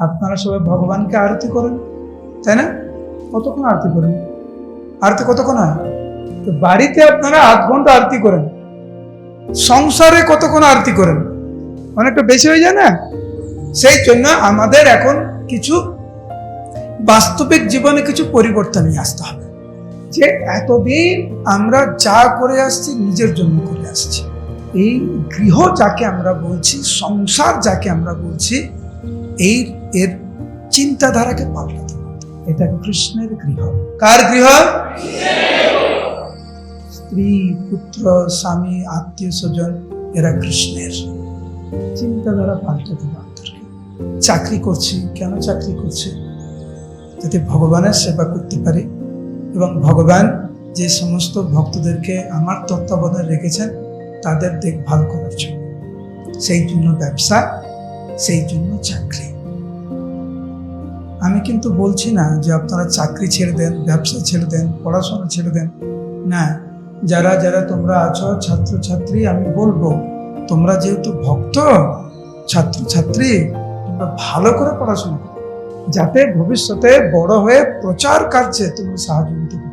আপনারা সবাই ভগবানকে আরতি করেন, তাই না? কতক্ষণ আরতি করেন? আরতি কতক্ষণ হয়? তো বাড়িতে আপনারা 8 ঘন্টা আরতি করেন, সংসারে কতক্ষণ আরতি করেন? অনেকটা বেশি হয়ে যায় না? সেই জন্য আমাদের এখন কিছু বাস্তবিক জীবনে কিছু পরিবর্তন নিয়ে আসতে হবে। যে এতদিন আমরা যা করে আসছি নিজের জন্য করে আসছি, এই গৃহ যাকে আমরা বলছি, সংসার যাকে আমরা বলছি, এর চিন্তাধারাকে পাল্টাতে হবে। এটা কৃষ্ণের গৃহ। কার গৃহ? স্ত্রী, পুত্র, স্বামী, আত্মীয় স্বজন, এরা কৃষ্ণের। চিন্তাধারা পাল্টাতে হবে। চাকরি করছি, কেন চাকরি করছি? যাতে ভগবানের সেবা করতে পারি এবং ভগবান যে সমস্ত ভক্তদেরকে আমার তত্ত্বাবধানে রেখেছেন তাদের দেখভাল করার জন্য। সেই জন্য ব্যবসা, সেই জন্য চাকরি। আমি কিন্তু বলছি না যে আপনারা চাকরি ছেড়ে দেন, ব্যবসা ছেড়ে দেন, পড়াশোনা ছেড়ে দেন, না। যারা যারা তোমরা আছো ছাত্রছাত্রী, আমি বলবো তোমরা যেহেতু ভক্ত ছাত্রছাত্রী, তোমরা ভালো করে পড়াশোনা করো, যাতে ভবিষ্যতে বড় হয়ে প্রচার কার্যে তোমরা সাহায্য করতে পারো।